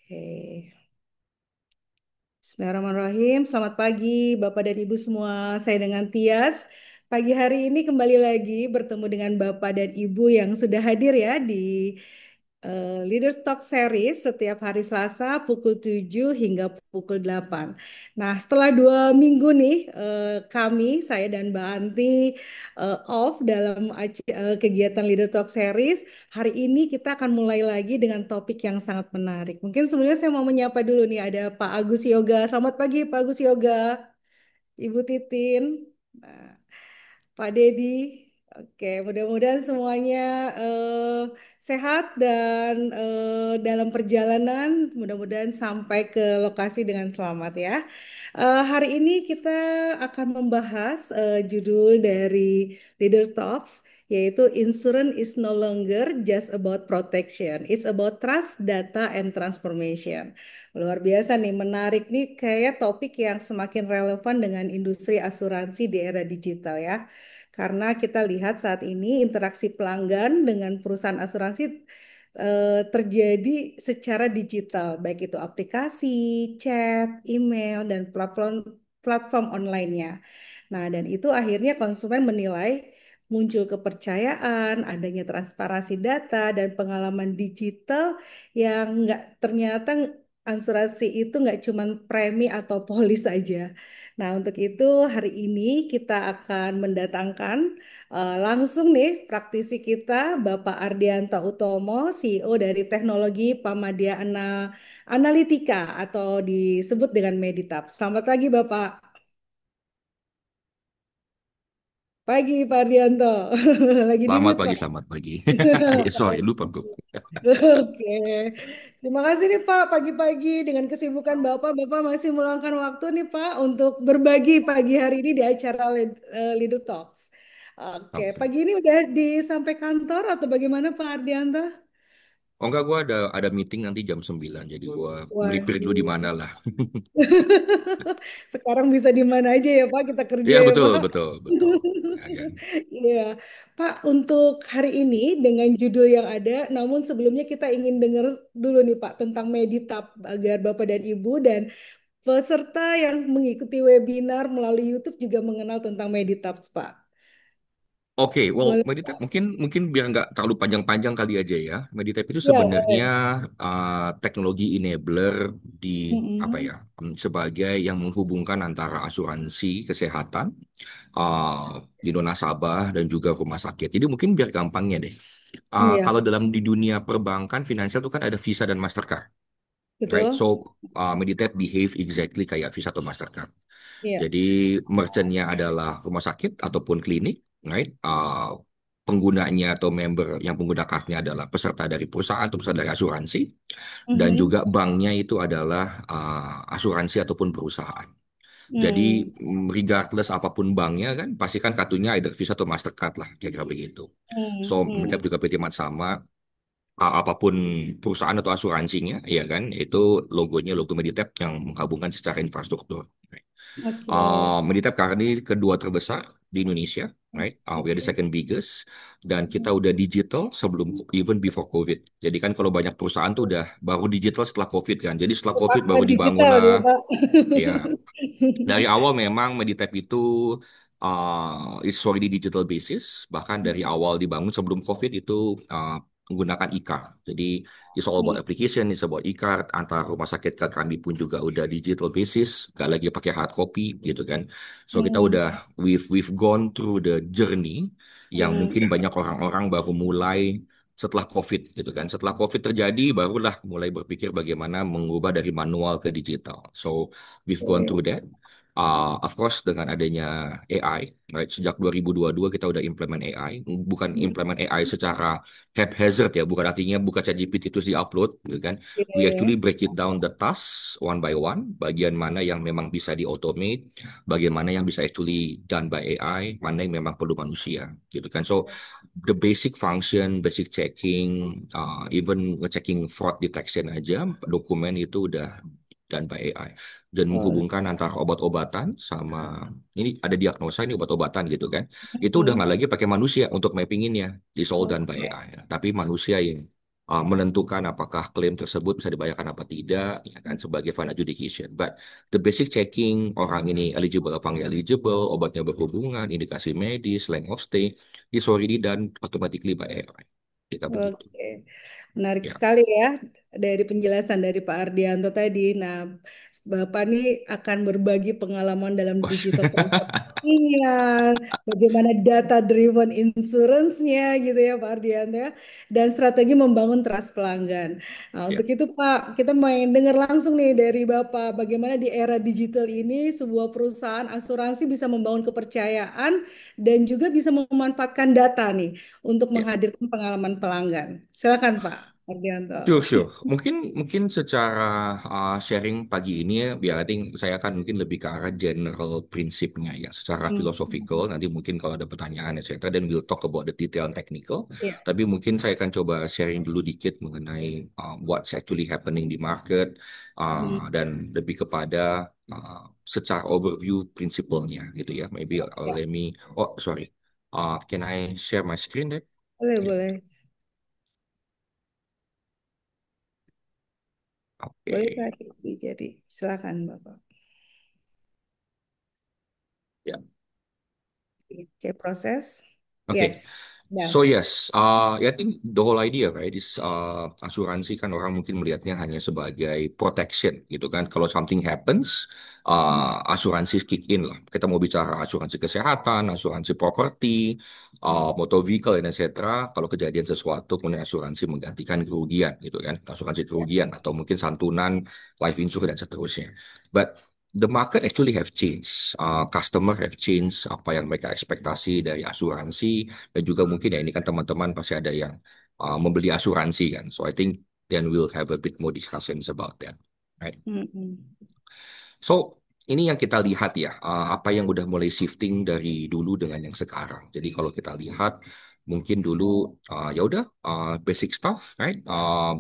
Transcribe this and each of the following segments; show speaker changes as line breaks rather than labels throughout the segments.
Oke. Bismillahirrahmanirrahim. Selamat pagi, Bapak dan Ibu semua. Saya dengan Tias. Pagi hari ini kembali lagi bertemu dengan Bapak dan Ibu yang sudah hadir ya di Leaders Talk Series setiap hari Selasa pukul 7 hingga pukul 8. Nah, setelah 2 minggu nih, saya dan Mbak Anti off dalam kegiatan Leader Talk Series. Hari ini kita akan mulai lagi dengan topik yang sangat menarik. Mungkin sebelumnya saya mau menyapa dulu nih, ada Pak Agus Yoga. Selamat pagi, Pak Agus Yoga. Ibu Titin. Nah, Pak Dedi. Oke, mudah-mudahan semuanya sehat dan dalam perjalanan, mudah-mudahan sampai ke lokasi dengan selamat ya. Hari ini kita akan membahas judul dari Leader Talks, yaitu Insurance is no longer just about protection, it's about trust, data, and transformation. Luar biasa nih, menarik nih, kayak topik yang semakin relevan dengan industri asuransi di era digital ya. Karena kita lihat saat ini interaksi pelanggan dengan perusahaan asuransi terjadi secara digital, baik itu aplikasi, chat, email, dan platform platform online-nya. Nah, dan itu akhirnya konsumen menilai muncul kepercayaan, adanya transparansi data, dan pengalaman digital yang nggak ternyata asuransi itu nggak cuma premi atau polis saja. Nah, untuk itu hari ini kita akan mendatangkan langsung nih praktisi kita Bapak Ardianto Utomo, CEO dari Teknologi Pamadya Analitika atau disebut dengan Meditap. Selamat pagi Bapak. Pagi Pak Ardianto. Lagi di
Selamat
mute
pagi,
Pak.
selamat pagi. Sorry, lupa gue.
Oke. Terima kasih nih Pak, pagi-pagi dengan kesibukan Bapak, Bapak masih meluangkan waktu nih Pak untuk berbagi pagi hari ini di acara Lido Talks. Oke,
Oke.
pagi ini udah di sampai kantor atau bagaimana Pak Ardianto?
Oh enggak, gue ada meeting nanti jam 9, jadi gue melipir dulu di
Waduh.
mana lah.
Sekarang bisa di mana aja ya Pak, kita kerja
Iya
ya
betul,
Pak.
betul, betul. Ya kan.
Iya, Pak, untuk hari ini dengan judul yang ada, namun sebelumnya kita ingin dengar dulu nih Pak tentang Meditap agar Bapak dan Ibu dan peserta yang mengikuti webinar melalui YouTube juga mengenal tentang Meditap, Pak.
Oke, well,
Boleh?
Meditap mungkin mungkin biar nggak terlalu panjang-panjang kali aja ya. Meditap itu
Ya,
sebenarnya
boleh.
teknologi enabler di apa ya,
Mm-mm.
sebagai yang menghubungkan antara asuransi kesehatan, di nasabah dan juga rumah sakit. Jadi mungkin biar gampangnya deh. Kalau
Iya,
dalam di dunia perbankan finansial itu kan ada Visa dan Mastercard, right? So
betul.
Meditap behave exactly kayak Visa atau Mastercard.
Iya.
Jadi merchantnya adalah rumah sakit ataupun klinik, right? Penggunanya atau member yang pengguna kartunya adalah peserta dari perusahaan atau peserta dari asuransi, dan juga
Mhm.
banknya itu adalah asuransi ataupun perusahaan. Jadi
Hmm.
regardless apapun banknya kan, pasti kan kartunya either Visa atau Mastercard lah, kira-kira begitu. So
Hmm.
mereka
Hmm.
juga pretty much sama, apapun perusahaan atau asuransinya, ya kan, itu logonya logo Meditap yang menggabungkan secara infrastruktur.
Oke.
Meditap karena ini kedua terbesar di Indonesia, right? We are the
Oke.
second biggest, dan kita udah digital sebelum even before COVID. Jadi kan kalau banyak perusahaan tuh udah baru digital setelah COVID kan. Jadi setelah COVID
Pakar
baru dibangun
digital
lah,
dia, Pak.
ya. Dari awal memang Meditap itu it's already digital basis. Bahkan dari awal dibangun sebelum COVID itu menggunakan e-card. Jadi it's all about
Hmm.
application, it's about e-card. Antar rumah sakit ke kami pun juga udah digital basis, gak lagi pakai hard copy gitu kan. So kita
Hmm.
udah we've gone through the journey yang
Hmm.
mungkin banyak orang-orang baru mulai setelah COVID gitu kan. Setelah COVID terjadi, barulah mulai berpikir bagaimana mengubah dari manual ke digital. So we've gone through that. Of course dengan adanya AI, right? Sejak 2022 kita udah implement AI, bukan implement AI secara haphazard ya, bukan artinya buka ChatGPT terus di-upload, gitu kan? We
Oke.
actually break it down the task one by one, bagian mana yang memang bisa di-automate, bagaimana yang bisa actually done by AI, mana yang memang perlu manusia, gitu kan? So the basic function, basic checking, even ngechecking fraud detection aja, dokumen itu udah done by AI, dan
Boleh.
menghubungkan antara obat-obatan sama ini ada diagnosa ini obat-obatan gitu kan. Itu udah
Hmm.
nggak lagi pakai manusia untuk mappinginnya, it's all done by
Oke.
AI ya. Tapi manusia ini. menentukan apakah klaim tersebut bisa dibayarkan apa tidak, ya kan, sebagai final adjudication. But the basic checking orang ini eligible apa nggak eligible, obatnya berhubungan, indikasi medis, length of stay, is already done automatically by AI. Kita begitu.
Oke, menarik
Ya.
sekali ya dari penjelasan dari Pak Ardianto tadi. Nah, Bapak nih akan berbagi pengalaman dalam digital transaksinya, bagaimana data driven insurance-nya gitu ya Pak Ardianto ya, dan strategi membangun trust pelanggan. Nah,
Ya.
untuk itu Pak, kita main dengar langsung nih dari Bapak, bagaimana di era digital ini sebuah perusahaan asuransi bisa membangun kepercayaan dan juga bisa memanfaatkan data nih untuk
Ya.
menghadirkan pengalaman pelanggan. Silakan Pak Ardianto.
Sure, sure. Mungkin mungkin secara sharing pagi ini ya, biar nanti saya akan mungkin lebih ke arah general prinsipnya ya, secara
Hmm.
philosophical. Nanti mungkin kalau ada pertanyaan etc. Dan we'll talk about the detail and technical.
Ya.
Tapi mungkin saya akan coba sharing dulu dikit mengenai what's actually happening di market
Hmm.
dan lebih kepada secara overview prinsipalnya gitu ya. Maybe
Ya.
let me. Oh, sorry. Can I share my screen deh?
Boleh,
Ya.
boleh. Boleh
Oke.
saya jadi. Silakan Bapak.
Ya.
Oke, proses.
Oke.
Yes.
So
Dan.
yes, I think the whole idea, right, is asuransi kan orang mungkin melihatnya hanya sebagai protection, gitu kan. Kalau something happens, asuransi kick in lah. Kita mau bicara asuransi kesehatan, asuransi properti, motor vehicle, dan etc. Kalau kejadian sesuatu, kemudian asuransi menggantikan kerugian, gitu kan. Asuransi kerugian atau mungkin santunan, life insurance dan seterusnya. But the market actually have changed. Customer have changed apa yang mereka ekspektasi dari asuransi dan juga mungkin ya ini kan teman-teman pasti ada yang membeli asuransi kan. So I think then we'll have a bit more discussions about that. Right.
Mm-mm.
So, ini yang kita lihat ya, apa yang udah mulai shifting dari dulu dengan yang sekarang. Jadi kalau kita lihat, mungkin dulu ya udah basic stuff, right?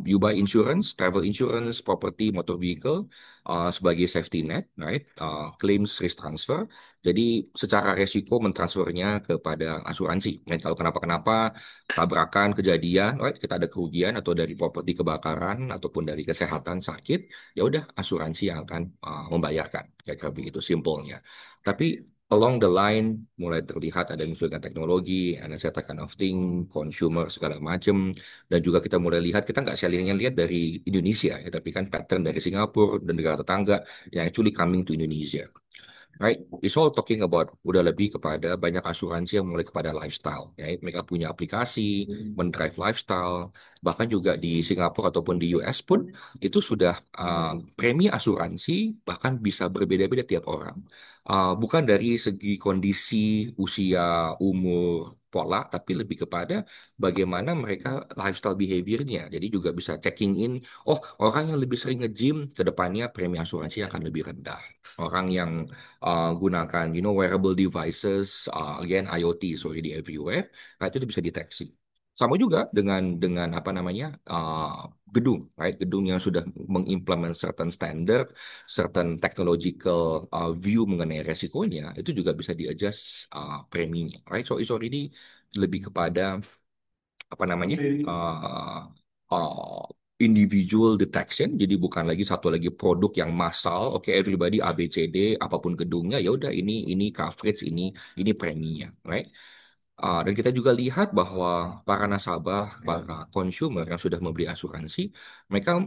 You buy insurance, travel insurance, property, motor vehicle sebagai safety net, right? Claims risk transfer. Jadi secara resiko mentransfernya kepada asuransi. Dan kalau kenapa-kenapa, tabrakan, kejadian, right? Kita ada kerugian atau dari properti kebakaran ataupun dari kesehatan sakit ya udah asuransi yang akan membayarkan kayak begitu simpelnya. Tapi along the line mulai terlihat ada misalkan teknologi, ada certain kind of thing, consumer segala macam, dan juga kita mulai lihat kita nggak salingnya lihat dari Indonesia ya, tapi kan pattern dari Singapura dan negara tetangga yang actually coming to Indonesia. Right? It's all talking about udah lebih kepada banyak asuransi yang mulai kepada lifestyle. Ya, mereka punya aplikasi, mendrive lifestyle. Bahkan juga di Singapura ataupun di US pun itu sudah premi asuransi bahkan bisa berbeda-beda tiap orang. Bukan dari segi kondisi, usia, umur, pola, tapi lebih kepada bagaimana mereka lifestyle behaviornya. Jadi juga bisa checking in, oh orang yang lebih sering nge-gym, ke depannya premi asuransi akan lebih rendah. Orang yang gunakan wearable devices, again IoT is already everywhere, nah itu bisa deteksi. Sama juga dengan apa namanya gedung, right? Gedung yang sudah mengimplement certain standard, certain technological view mengenai resikonya, itu juga bisa di-adjust preminya, right? So it's already lebih kepada apa namanya uh, individual detection, jadi bukan lagi satu lagi produk yang massal, oke everybody A B C D apapun gedungnya ya udah ini coverage ini preminya, right? Dan kita juga lihat bahwa para nasabah, para consumer yang sudah membeli asuransi, mereka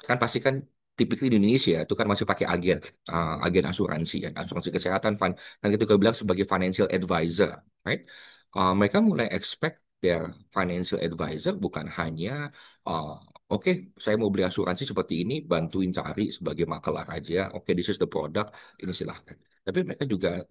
kan pasti kan tipikal di Indonesia itu kan masih pakai agen asuransi ya, asuransi kesehatan, kan kita juga bilang sebagai financial advisor, right? Mereka mulai expect their financial advisor bukan hanya uh, oke, saya mau beli asuransi seperti ini, bantuin cari sebagai makelar aja. Oke, this is the product, ini silahkan. Tapi mereka juga,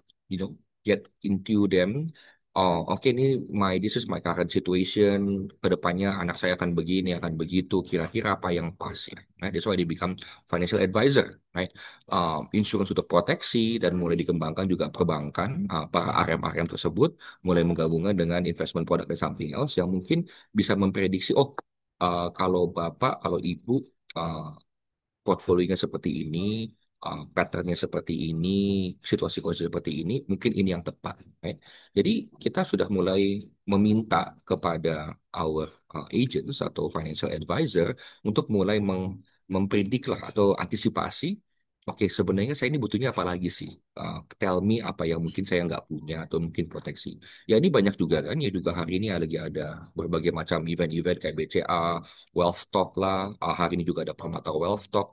get into them. Oh, oke ini this is my current situation. Kedepannya anak saya akan begini, akan begitu. Kira-kira apa yang pas ya? Nah, that's why they become financial advisor, right? Insurance untuk proteksi dan mulai dikembangkan juga perbankan, para RM-RM tersebut mulai menggabungkan dengan investment product dan something else yang mungkin bisa memprediksi, oh kalau bapak, kalau ibu uh, portfolionya seperti ini, patternnya seperti ini, situasi kondisi seperti ini, mungkin ini yang tepat. Right? Jadi kita sudah mulai meminta kepada our agents atau financial advisor untuk mulai mempredik lah atau antisipasi. Oke, sebenarnya saya ini butuhnya apa lagi sih? Tell me apa yang mungkin saya nggak punya atau mungkin proteksi. Ya ini banyak juga kan, ya juga hari ini lagi ada berbagai macam event-event kayak BCA, Wealth Talk lah, hari ini juga ada Permata Wealth Talk.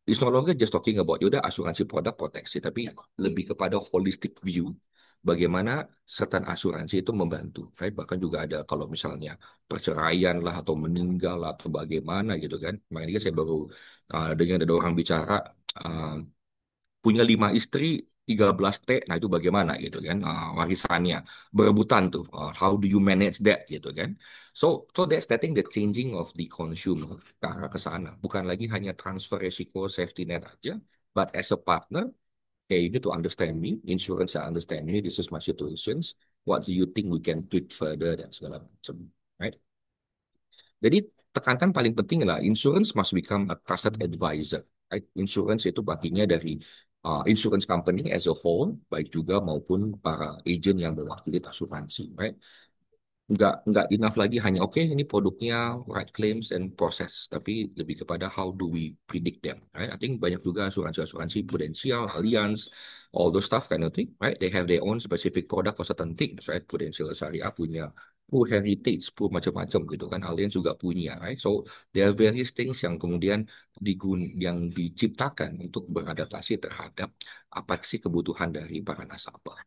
It's no longer just talking about yaudah asuransi produk proteksi, tapi lebih kepada holistic view bagaimana certain asuransi itu membantu. Right? Bahkan juga ada kalau misalnya perceraian lah atau meninggal lah, atau bagaimana gitu kan. Makanya saya baru dengar ada orang bicara uh, punya 5 istri, 13 T, nah itu bagaimana gitu kan warisannya berebutan tuh. How do you manage that gitu kan? So that's I think the changing of the consumer ke arah ke sana. Bukan lagi hanya transfer resiko safety net aja, but as a partner, hey, you need to understand me, insurance I understand me, this is my situations. What do you think we can tweak further dan segala macam, right? Jadi tekankan paling penting adalah insurance must become a trusted advisor. Right? Insurance itu baginya dari insurance company as a whole, baik juga maupun para agent yang mewakili asuransi. Right? Nggak enough lagi hanya oke ini produknya right claims and process, tapi lebih kepada how do we predict them, right? I think banyak juga asuransi Prudential, Allianz, all those stuff kind of thing, right? They have their own specific product for certain things, right? Prudential Syariah punya Pru Heritage, Pru macam-macam gitu kan, Allianz juga punya, right? So there are various things yang kemudian yang diciptakan untuk beradaptasi terhadap apa sih kebutuhan dari para nasabah.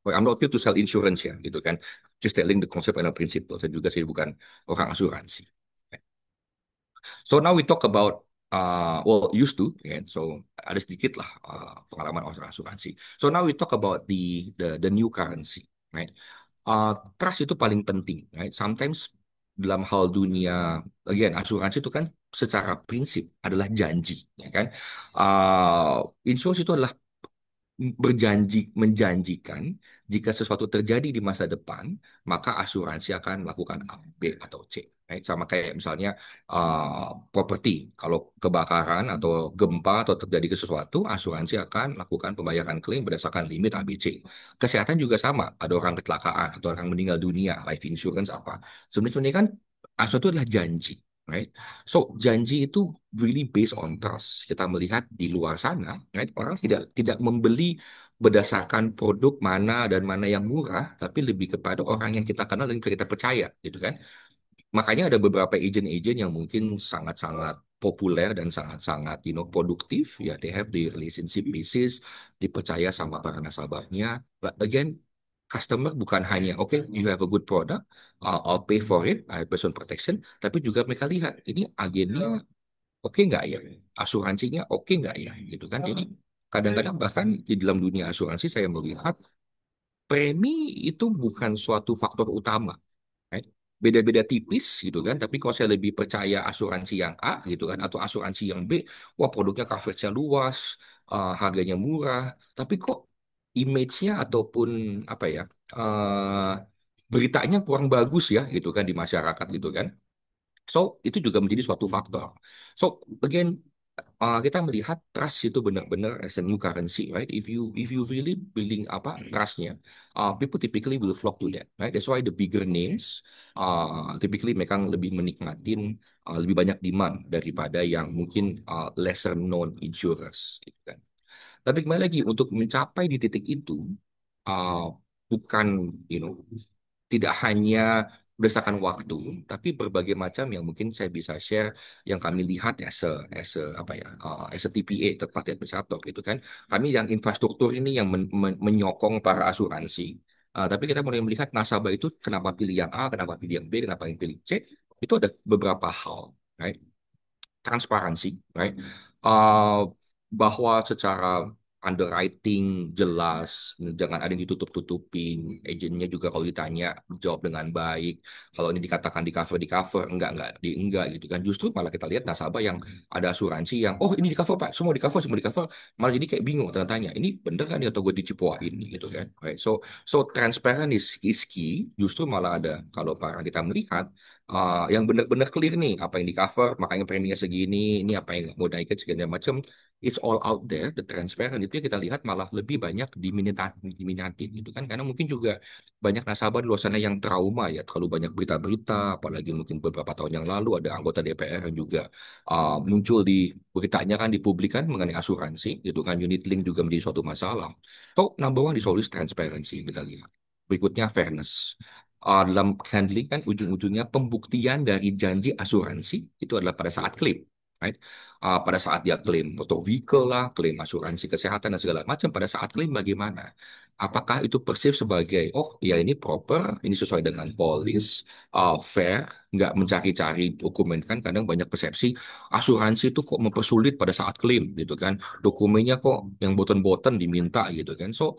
Well, I'm not here to sell insurance ya, gitu kan. Just telling the concept and the principle. Saya juga sih bukan orang asuransi. So now we talk about, well, used to, ya. So ada sedikit lah pengalaman orang asuransi. So now we talk about the new currency, right? Trust itu paling penting, right? Sometimes dalam hal dunia, again, asuransi itu kan secara prinsip adalah janji, ya kan? Insurance itu adalah menjanjikan jika sesuatu terjadi di masa depan, maka asuransi akan melakukan A, B, atau C. Right? Sama kayak misalnya properti, kalau kebakaran atau gempa atau terjadi sesuatu, asuransi akan melakukan pembayaran klaim berdasarkan limit ABC. Kesehatan juga sama, ada orang kecelakaan atau orang meninggal dunia, life insurance apa. Sebenarnya kan asuransi itu adalah janji. Right? So janji itu really based on trust. Kita melihat di luar sana, right? Orang tidak membeli berdasarkan produk mana dan mana yang murah, tapi lebih kepada orang yang kita kenal dan kita percaya, gitu kan? Makanya ada beberapa agent-agent yang mungkin sangat-sangat populer dan sangat-sangat, produktif. Ya, they have the relationship basis, dipercaya sama para nasabahnya. But again, customer bukan hanya, oke, you have a good product, I'll pay for it, I have personal protection, tapi juga mereka lihat, ini agennya oke nggak ya? Asuransinya oke nggak ya? Gitu kan. Jadi kadang-kadang bahkan di dalam dunia asuransi saya melihat premi itu bukan suatu faktor utama. Right? Beda-beda tipis gitu kan, tapi kalau saya lebih percaya asuransi yang A gitu kan, atau asuransi yang B, wah produknya coverage-nya luas, harganya murah, tapi kok image-nya ataupun apa ya, beritanya kurang bagus ya gitu kan di masyarakat gitu kan. So, itu juga menjadi suatu faktor. So, again, kita melihat trust itu benar-benar as a new currency, right? If you really building apa trustnya, people typically will flock to that, right? That's why the bigger names, typically mereka lebih menikmatin lebih banyak demand daripada yang mungkin lesser known insurers, gitu kan. Tapi kembali lagi untuk mencapai di titik itu, uh, bukan, you know, tidak hanya berdasarkan waktu, tapi berbagai macam yang mungkin saya bisa share yang kami lihat as a apa ya, as a TPA, third party administrator gitu kan. Kami yang infrastruktur ini yang menyokong para asuransi. Tapi kita mulai melihat nasabah itu kenapa pilih yang A, kenapa pilih yang B, kenapa yang pilih C. Itu ada beberapa hal, right? Transparansi, right? Uh, Bahwa secara underwriting jelas, jangan ada yang ditutup-tutupin. Agentnya juga kalau ditanya jawab dengan baik. Kalau ini dikatakan di cover, enggak gitu kan. Justru malah kita lihat nasabah yang ada asuransi yang, oh ini di cover Pak, semua di cover, malah jadi kayak bingung tanya-tanya, ini bener kan ya atau gue dicipuain gitu kan. Right? So transparent is key. Justru malah ada kalau para kita melihat yang benar-benar clear nih apa yang di cover, makanya preminya segini, ini apa yang mau naikin segala macam, it's all out there, the transparent itu kita lihat malah lebih banyak diminati gitu kan, karena mungkin juga banyak nasabah di luar sana yang trauma ya, terlalu banyak berita-berita, apalagi mungkin beberapa tahun yang lalu ada anggota DPR yang juga muncul di beritanya kan di publik kan mengenai asuransi gitu kan, unit link juga menjadi suatu masalah. So number one is always transparency kita lihat. Berikutnya fairness. Dalam handling kan ujung-ujungnya pembuktian dari janji asuransi itu adalah pada saat klaim. Right? Pada saat dia klaim motor vehicle lah, klaim asuransi kesehatan dan segala macam, pada saat klaim bagaimana? Apakah itu perceive sebagai, oh ya ini proper, ini sesuai dengan polis, fair, nggak mencari-cari dokumen kan, kadang banyak persepsi asuransi itu kok mempersulit pada saat klaim gitu kan, dokumennya kok yang boten-boten diminta gitu kan, so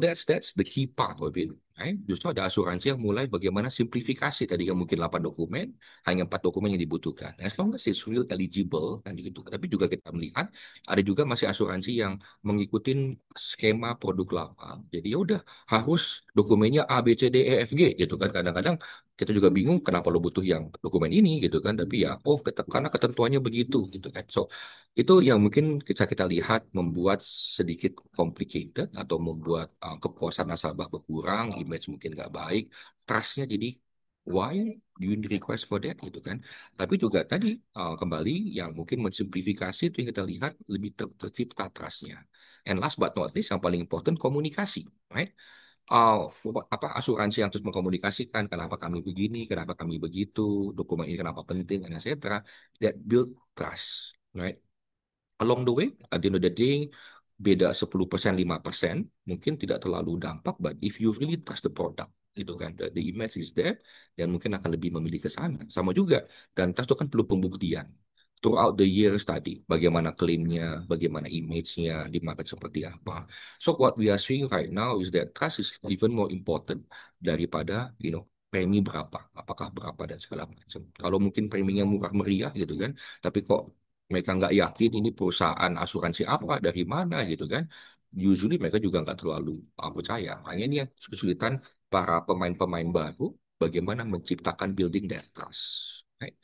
that's the key part of it. Right? Justru ada asuransi yang mulai bagaimana simplifikasi tadi yang mungkin 8 dokumen, hanya 4 dokumen yang dibutuhkan. As long as it's real eligible kan gitu. Tapi juga kita melihat ada juga masih asuransi yang mengikuti skema produk lama. Jadi ya udah harus dokumennya A B C D E F G gitu kan. Kadang-kadang kita juga bingung kenapa lo butuh yang dokumen ini gitu kan. Tapi ya oh karena ketentuannya begitu gitu kan. So itu yang mungkin kita kita lihat membuat sedikit complicated atau membuat kepuasan nasabah berkurang, image mungkin nggak baik, trustnya jadi why do you request for that gitu kan. Tapi juga tadi kembali yang mungkin mensimplifikasi itu yang kita lihat lebih tercipta trustnya. And last but not least yang paling important komunikasi, right? Uh, apa asuransi yang terus mengkomunikasikan kenapa kami begini, kenapa kami begitu, dokumen ini kenapa penting, dan etc. That build trust, right? Along the way, at the end of the day, beda 10%, 5%, mungkin tidak terlalu dampak, but if you really trust the product, gitu kan, the image is there, dan mungkin akan lebih memilih ke sana. Sama juga, dan trust itu kan perlu pembuktian. Throughout the years tadi, bagaimana klaimnya, bagaimana image-nya, di market seperti apa. So what we are seeing right now is that trust is even more important daripada, premi berapa, apakah berapa dan segala macam. Kalau mungkin preminya murah meriah gitu kan, tapi kok mereka nggak yakin ini perusahaan asuransi apa dari mana gitu kan, usually mereka juga nggak terlalu percaya. Makanya ini yang kesulitan para pemain-pemain baru bagaimana menciptakan building that trust. Right?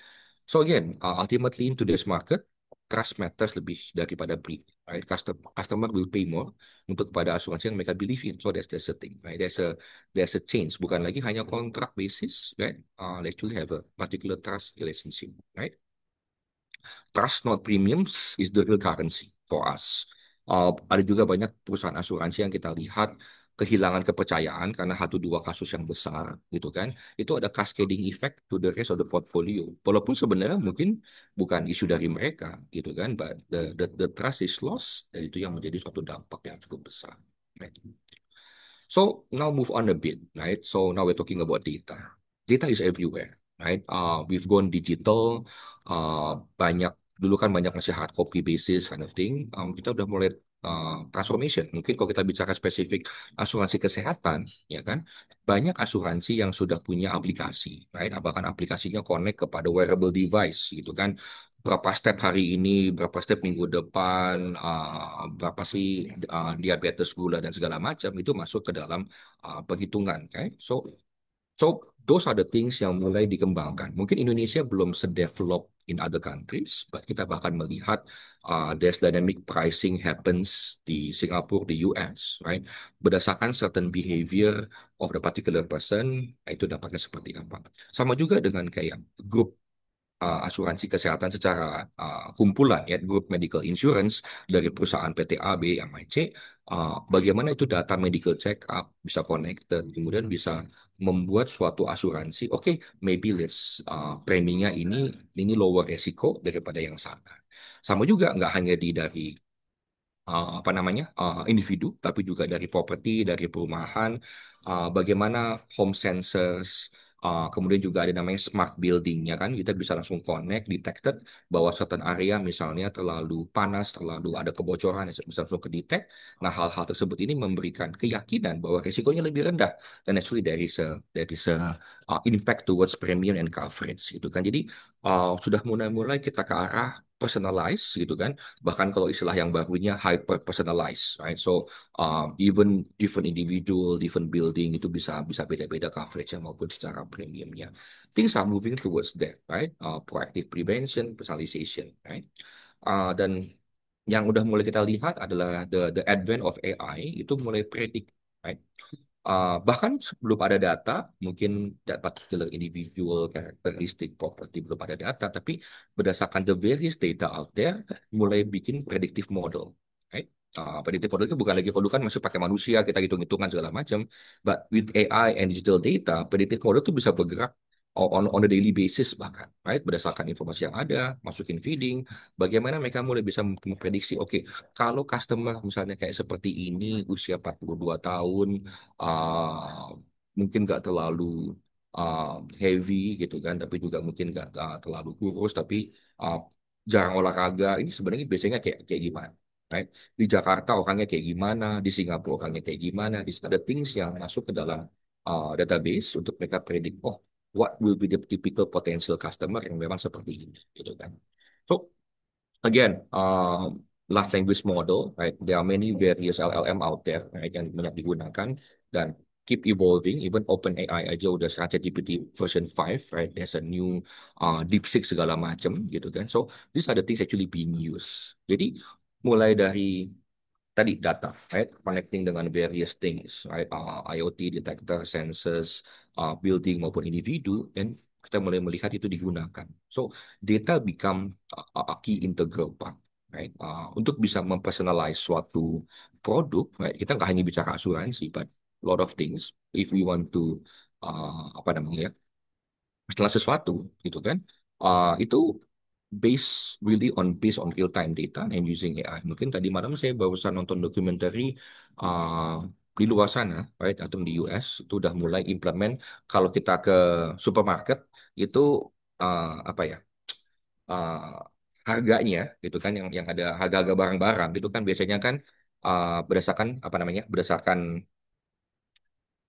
So again, ultimately in today's market, trust matters lebih daripada breed. Right? Customer will pay more untuk kepada asuransi yang mereka believe in. So that's the thing. Right? There's a change. Bukan lagi hanya kontrak basis. Right? They actually have a particular trust relationship. Right? Trust not premiums is the real currency for us. Ada juga banyak perusahaan asuransi yang kita lihat kehilangan kepercayaan karena satu dua kasus yang besar gitu kan. Itu ada cascading effect to the rest of the portfolio. Walaupun sebenarnya mungkin bukan isu dari mereka gitu kan, but the trust is lost, dan itu yang menjadi suatu dampak yang cukup besar. Right? So now move on a bit, right? So now we're talking about data. Data is everywhere, right? We've gone digital. Banyak dulu kan banyak masih hard copy basis kind of thing. Kita udah mulai transformation. Mungkin kalau kita bicara spesifik asuransi kesehatan, ya kan, banyak asuransi yang sudah punya aplikasi, right? Bahkan aplikasinya connect kepada wearable device, gitu kan. Berapa step hari ini, berapa step minggu depan, berapa sih diabetes, gula dan segala macam itu masuk ke dalam perhitungan, kan? So those are the things yang mulai dikembangkan. Mungkin Indonesia belum sedevelop in other countries, but kita bahkan melihat there's dynamic pricing happens di Singapura, di US, right? Berdasarkan certain behavior of the particular person, itu dampaknya seperti apa. Sama juga dengan kayak grup asuransi kesehatan secara kumpulan ya, grup medical insurance dari perusahaan PT AB yang MIC, bagaimana itu data medical check up bisa connected, kemudian bisa membuat suatu asuransi, oke, maybe let's preminya ini lower resiko daripada yang sana. Sama juga nggak hanya dari apa namanya individu, tapi juga dari properti, dari perumahan, bagaimana home sensors, kemudian juga ada namanya smart buildingnya kan, kita bisa langsung connect, detected bahwa certain area misalnya terlalu panas, terlalu ada kebocoran, bisa langsung ke detect. Nah hal-hal tersebut ini memberikan keyakinan bahwa risikonya lebih rendah, dan actually there is a impact towards premium and coverage gitu kan. Jadi sudah mulai-mulai kita ke arah personalize gitu kan, bahkan kalau istilah yang barunya hyper personalized, right? So even different individual, different building itu bisa bisa beda-beda coverage maupun secara premiumnya. Things are moving towards that, right? Proactive prevention, personalization, right? Dan yang udah mulai kita lihat adalah the advent of AI itu mulai predict, right? Bahkan sebelum ada data, mungkin that particular individual characteristic property belum ada data, tapi berdasarkan the various data out there, mulai bikin predictive model, right? Predictive model itu bukan lagi kalau dulu kan masih pakai manusia, kita hitung-hitungan segala macam, but with AI and digital data, predictive model itu bisa bergerak on a daily basis bahkan, right? Berdasarkan informasi yang ada, masukin feeding, bagaimana mereka mulai bisa memprediksi, oke, kalau customer misalnya kayak seperti ini, usia 42 tahun, uh, mungkin nggak terlalu uh, heavy gitu kan, tapi juga mungkin nggak terlalu kurus, tapi uh, jarang olahraga. Ini sebenarnya biasanya kayak kayak gimana? Right? Di Jakarta orangnya kayak gimana, di Singapura orangnya kayak gimana, di ada things yang masuk ke dalam database untuk mereka predik, oh, what will be the typical potential customer yang memang seperti ini, gitu kan. So again, large language model, right? There are many various LLM out there, right, yang banyak digunakan dan keep evolving. Even OpenAI aja udah sekarang ChatGPT version 5, right? There's a new DeepSeek segala macam gitu kan. So these are the things actually being used. Jadi mulai dari tadi data, right? Connecting dengan various things, right? IoT detector, sensors, building maupun individu, dan kita mulai melihat itu digunakan. So data become a key integral part, right? Untuk bisa mempersonalize suatu produk, right? Kita nggak hanya bicara asuransi, but a lot of things. If we want to apa namanya, ya, setelah sesuatu gitu kan, itu based on real time data and using AI. Mungkin tadi malam saya barusan nonton dokumenter di luar sana, right, atau di US itu udah mulai implement kalau kita ke supermarket itu apa ya, uh, harganya gitu kan, yang ada harga-harga barang-barang itu kan biasanya kan berdasarkan apa namanya, berdasarkan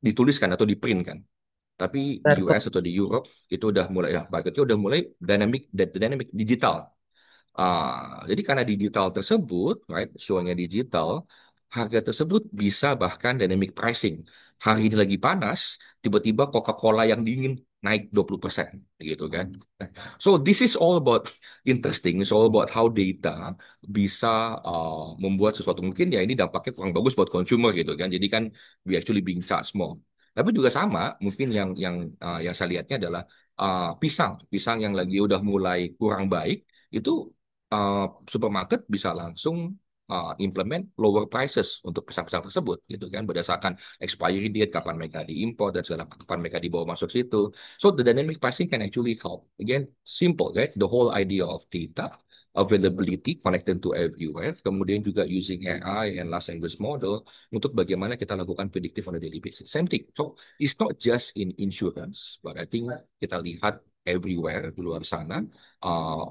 dituliskan atau di print kan. Tapi di
Betul.
US atau di Europe itu udah mulai, ya marketnya udah mulai dynamic digital. Jadi karena digital tersebut, right, show-nya digital, harga tersebut bisa bahkan dynamic pricing. Hari ini lagi panas, tiba-tiba Coca-Cola yang dingin naik 20% gitu kan. So this is all about interesting, it's all about how data bisa membuat sesuatu, mungkin ya ini dampaknya kurang bagus buat consumer gitu kan. Jadi kan we actually being charged more. Tapi juga sama, mungkin yang saya lihatnya adalah pisang yang lagi udah mulai kurang baik itu, uh, supermarket bisa langsung implement lower prices untuk pisang-pisang tersebut gitu kan, berdasarkan expiry date, kapan mereka diimpor dan segala, kapan mereka dibawa masuk situ. So the dynamic pricing can actually help. Again, simple, right? The whole idea of data availability connected to everywhere, kemudian juga using AI and large language model untuk bagaimana kita lakukan predictive on a daily basis. Same thing. So it's not just in insurance, but I think kita lihat everywhere di luar sana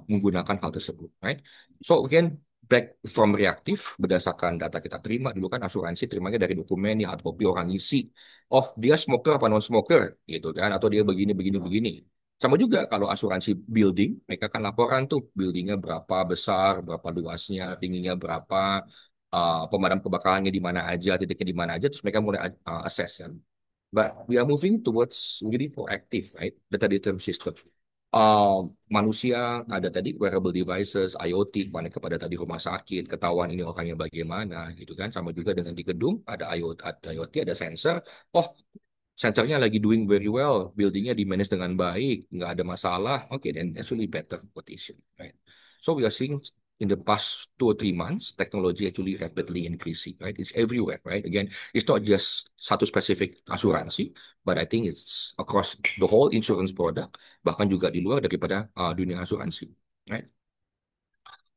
menggunakan hal tersebut, right? So again, back from reaktif berdasarkan data kita terima dulu kan, asuransi terimanya dari dokumen yang hard copy orang isi. Oh, dia smoker apa non smoker gitu kan, atau dia begini begini begini. Sama juga kalau asuransi building, mereka kan laporan tuh buildingnya berapa besar, berapa luasnya, tingginya berapa, pemadam kebakarannya di mana aja, titiknya di mana aja, terus mereka mulai assess kan. But we are moving towards really proactive, right? Data-driven system. Manusia ada tadi wearable devices, IoT, connect kepada tadi rumah sakit, ketahuan ini orangnya bagaimana, gitu kan. Sama juga dengan di gedung ada IoT, ada sensor. Oh, sensornya lagi doing very well, buildingnya di manage dengan baik, nggak ada masalah. Oke, then actually better quotation, right? So we are seeing in the past 2 or 3 months, technology actually rapidly increasing, right? It's everywhere, right? Again, it's not just satu spesifik asuransi, but I think it's across the whole insurance product, bahkan juga di luar daripada dunia asuransi, right?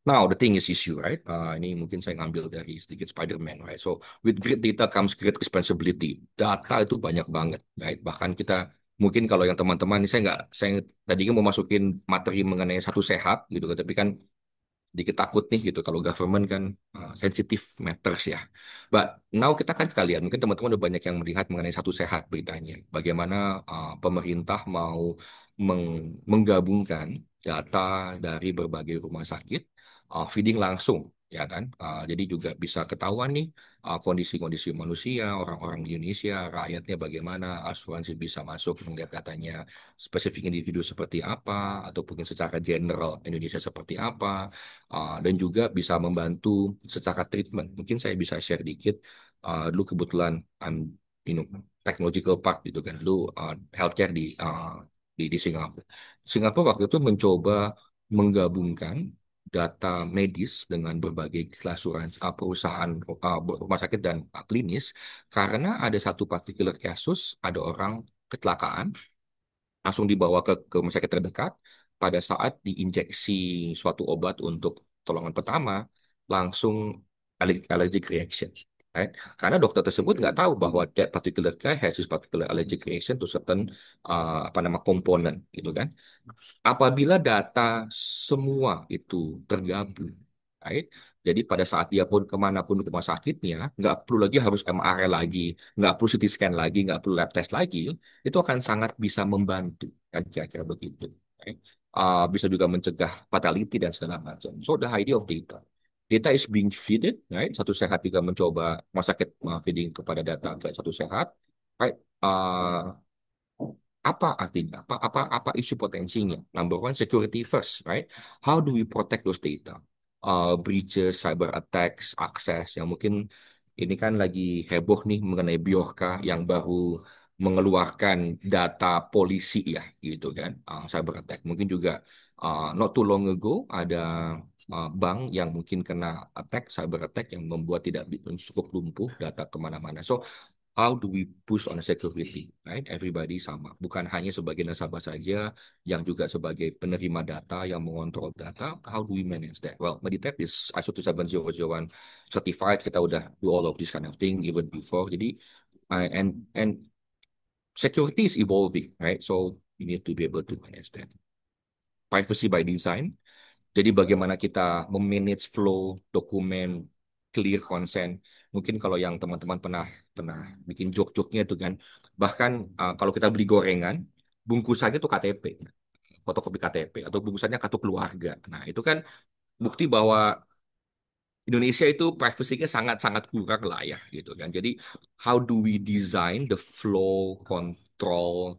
Now, the thing is issue, right? Ini mungkin saya ngambil dari sedikit Spider-Man, right? So, with great data comes great responsibility. Data itu banyak banget, right? Bahkan kita, mungkin kalau yang teman-teman, ini saya tadinya mau masukin materi mengenai satu sehat, gitu kan, tapi kan dikit takut nih gitu kalau government kan sensitive matters ya. But now kita lihat, mungkin teman-teman udah banyak yang melihat mengenai satu sehat beritanya. Bagaimana pemerintah mau menggabungkan data dari berbagai rumah sakit, feeding langsung. ya kan? Jadi juga bisa ketahuan nih kondisi-kondisi manusia, orang-orang di Indonesia, rakyatnya bagaimana, asuransi bisa masuk melihat datanya spesifik individu seperti apa, atau mungkin secara general Indonesia seperti apa, dan juga bisa membantu secara treatment. Mungkin saya bisa share dikit, dulu kebetulan you know, technological park gitu kan, dulu healthcare di Singapura. Singapura waktu itu mencoba menggabungkan data medis dengan berbagai asuransi perusahaan rumah sakit dan klinis karena ada satu particular kasus ada orang kecelakaan langsung dibawa ke rumah sakit terdekat pada saat diinjeksi suatu obat untuk pertolongan pertama langsung allergic reaction, right? Karena dokter tersebut nggak tahu bahwa that particular guy has this particular allergic reaction to certain apa nama komponen gitu kan. Apabila data semua itu tergabung, right? Jadi pada saat dia pun kemanapun rumah sakitnya, nggak perlu lagi harus MRI lagi, nggak perlu CT scan lagi, nggak perlu lab test lagi, itu akan sangat bisa membantu, kan kira-kira begitu. Right? Bisa juga mencegah fatality dan segala macam. So the idea of data. Data is being feeded, right? Satu sehat juga mencoba rumah sakit feeding kepada data ke satu sehat, right? Apa artinya? Apa isu potensinya? Number one, security first, right? How do we protect those data? Breaches, cyber attacks, akses yang mungkin ini kan lagi heboh nih mengenai Bjorka yang baru mengeluarkan data polisi ya, gitu kan? Cyber attack. Mungkin juga not too long ago ada bank yang mungkin kena attack, cyber attack yang membuat tidak cukup lumpuh data kemana-mana. So how do we push on security, right? Everybody sama, bukan hanya sebagai nasabah saja, yang juga sebagai penerima data, yang mengontrol data. How do we manage that? Well, Meditech is ISO 27001 certified. Kita udah do all of this kind of thing even before. Jadi, and security is evolving, right? So we need to be able to manage that. Privacy by design. Jadi bagaimana kita memanage flow dokumen, clear consent. Mungkin kalau yang teman-teman pernah pernah bikin joke-joke-nya itu kan, bahkan kalau kita beli gorengan, bungkusannya itu KTP, fotokopi KTP, atau bungkusannya kartu keluarga. Nah, itu kan bukti bahwa Indonesia itu privacy-nya sangat-sangat kurang lah ya, gitu kan. Jadi, how do we design the flow, control,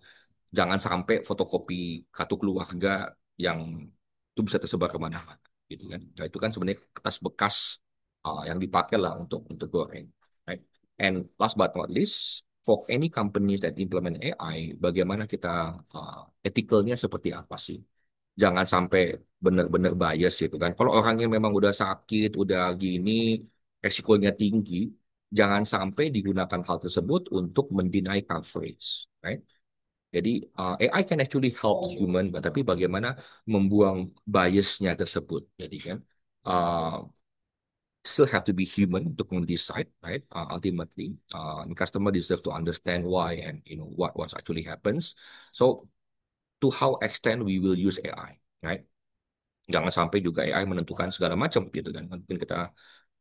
jangan sampai fotokopi kartu keluarga yang itu bisa tersebar kemana-mana gitu kan. Nah, itu kan sebenarnya kertas bekas yang dipakai lah untuk goreng, right? And last but not least, for any companies that implement AI, bagaimana kita ethical-nya seperti apa sih? Jangan sampai benar-benar bias gitu kan. Kalau orangnya memang udah sakit, udah gini, resikonya tinggi, jangan sampai digunakan hal tersebut untuk mendinai coverage, right? Jadi AI can actually help human, tapi bagaimana membuang biasnya tersebut. Jadi kan uh, still have to be human untuk decide, right? Ultimately, the customer deserve to understand why and what actually happens. So to how extent we will use AI, right? Jangan sampai juga AI menentukan segala macam gitu kan. Mungkin kita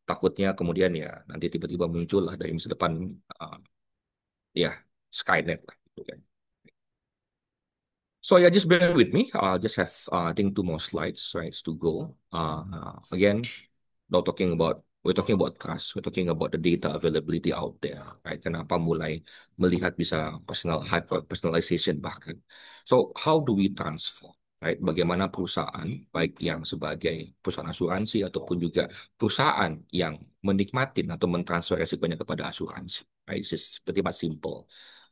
takutnya kemudian ya nanti tiba-tiba muncul lah dari masa depan uh, ya Skynet lah gitu kan. So yeah, just bear with me. Just have I think two more slides, right, to go. Again, not talking about we're talking about trust. We're talking about the data availability out there, right? Kenapa mulai melihat bisa hyper personalization bahkan. So how do we transform, right? Bagaimana perusahaan baik yang sebagai perusahaan asuransi ataupun juga perusahaan yang menikmatin atau mentransfer resikonya kepada asuransi, right? It's just pretty much simple.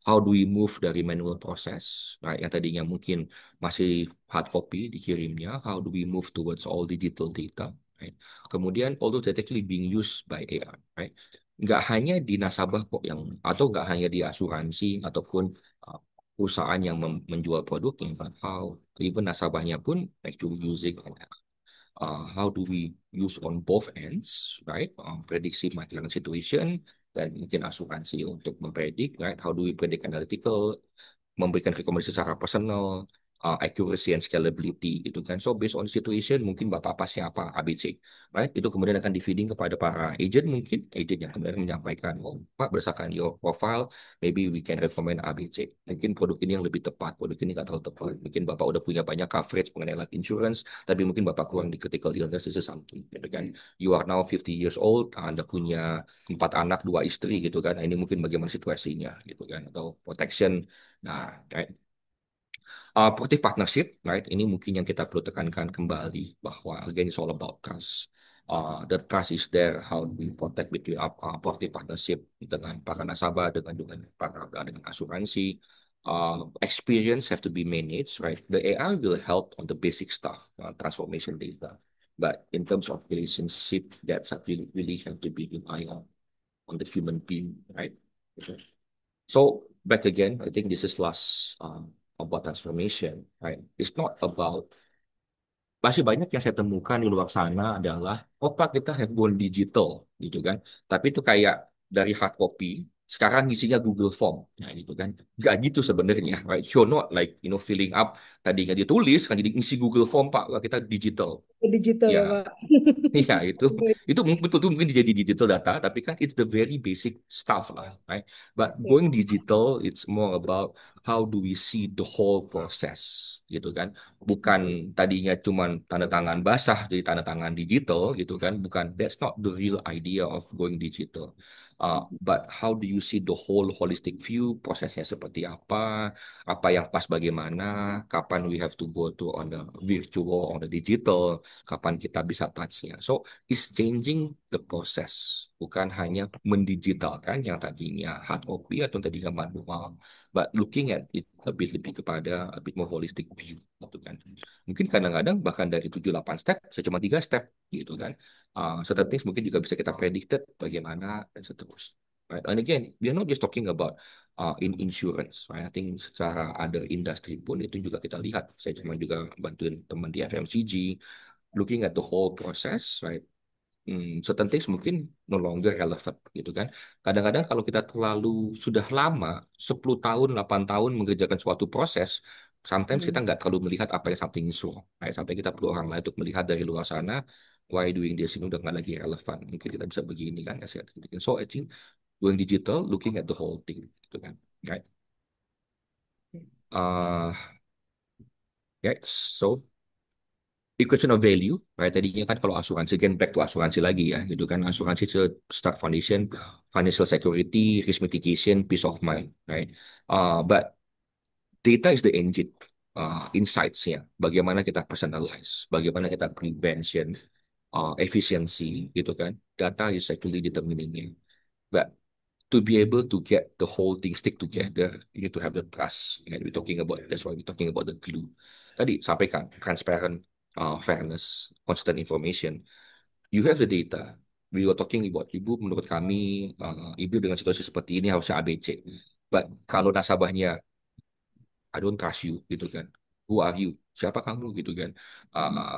How do we move dari manual process, right? Yang tadinya mungkin masih hard copy dikirimnya, how do we move towards all digital data, right? Kemudian although that actually being used by AI, right? Nggak hanya di nasabah kok atau nggak hanya di asuransi ataupun uh, perusahaan yang menjual produknya, but how even nasabahnya pun actually using how do we use on both ends, right? Prediksi market situation dan mungkin asuransi untuk mempredik, right? How do we predict analytical, memberikan rekomendasi secara personal, accuracy and scalability gitu kan. So based on situation mungkin Bapak apa siapa ABC, right? Itu kemudian akan di feeding kepada para agent mungkin agent yang kemudian menyampaikan, oh Pak berdasarkan your profile, maybe we can recommend ABC. Mungkin produk ini yang lebih tepat, produk ini nggak terlalu tepat. Mungkin Bapak udah punya banyak coverage mengenai life insurance, tapi mungkin Bapak kurang di critical illness itu something, gitu kan. You are now 50 years old, Anda punya 4 anak, 2 istri gitu kan. Nah, ini mungkin bagaimana situasinya gitu kan, atau protection. Nah, Positive partnership, right? Ini mungkin yang kita perlu tekankan kembali bahwa again it's all about trust. The trust is there. How we protect between positive partnership dengan para nasabah, dengan para dengan asuransi. Experience have to be managed, right? The AI will help on the basic stuff, transformation data. But in terms of relationship, that's something really have to be rely on the human being, right? So back again, I think this is last about transformation, right? It's not about masih banyak yang saya temukan di luar sana adalah oh Pak kita have gone digital gitu kan, tapi itu kayak dari hard copy sekarang isinya Google Form, ya gitu kan, nggak gitu sebenarnya, right? You're not like filling up tadinya ditulis kan jadi isi Google Form Pak. Wah, kita digital.
Digital
Ya,
ya Pak.
iya itu betul tuh mungkin jadi digital data, tapi kan it's the very basic stuff lah, right? But going digital, it's more about how do we see the whole process, gitu kan? Bukan tadinya cuman tanda tangan basah jadi tanda tangan digital, gitu kan? Bukan, that's not the real idea of going digital. But how do you see the whole holistic view, prosesnya seperti apa yang pas bagaimana, kapan we have to go to on the virtual, on the digital, kapan kita bisa touch-nya. So, it's changing the process. Bukan hanya mendigitalkan yang tadinya hard copy atau tadinya manual, but looking at it lebih kepada a bit more holistic view, gitu kan. Mungkin kadang-kadang bahkan dari 7-8 step, saya cuma 3 step, gitu kan. Certain things mungkin juga bisa kita predicted bagaimana dan seterusnya. Right? And again, we are not just talking about in insurance. Right? I think secara other industry pun itu juga kita lihat. Saya cuma juga bantuin teman di FMCG, looking at the whole process, right? Certain things mungkin no longer relevant gitu kan. Kadang-kadang kalau kita terlalu sudah lama, 10 tahun, 8 tahun mengerjakan suatu proses, sometimes kita
Hmm.
nggak terlalu melihat apa yang something is wrong. Right? Sampai kita perlu orang lain untuk melihat dari luar sana, why doing this ini udah nggak lagi relevan. Mungkin kita bisa begini kan. So I think going digital, looking at the whole thing gitu kan. Right? Uh, yeah, so equation of value, right? Tadinya kan kalau asuransi, kan back to asuransi lagi ya, gitu kan. Asuransi itu start foundation, financial security, risk mitigation, peace of mind, right? But data is the engine, insights-nya. Bagaimana kita personalize, bagaimana kita prevention, efficiency, gitu kan. Data is actually determining it. But to be able to get the whole thing stick together, you need to have the trust. And we're talking about that's why we're talking about the glue. Tadi sampaikan transparent, fairness, constant information. You have the data. We were talking about ibu menurut kami, ibu dengan situasi seperti ini harusnya ABC. But kalau nasabahnya I don't trust you gitu kan. Who are you? Siapa kamu gitu kan?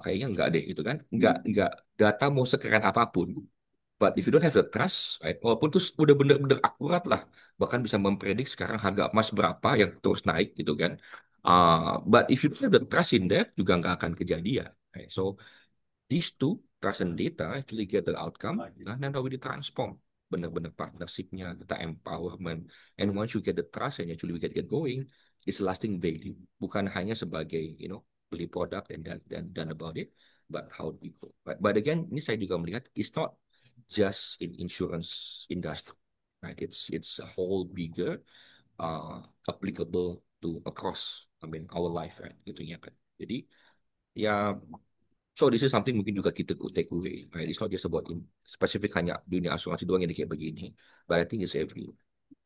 Kayaknya enggak deh gitu kan. Enggak data mau sekeren apapun. But if you don't have the trust, right, walaupun itu udah bener-bener akurat lah, bahkan bisa mempredik sekarang harga emas berapa yang terus naik gitu kan. But if you don't have the trust in there, juga nggak akan kejadian. Right? So these two, trust and data, actually get the outcome, nah, dan how we transform. Benar-benar partnershipnya, kita empowerment. And once you get the trust and actually we get going, it's lasting value. Bukan hanya sebagai, beli produk dan done about it, but how we go. But again, ini saya juga melihat, it's not just in insurance industry, right? It's a whole bigger, applicable to across, I mean, our life, right? Gitu ya kan. Jadi, ya, so this is something mungkin juga kita could take away, right? It's not just about spesifik hanya dunia asuransi doang yang kayak begini, but I think it's every,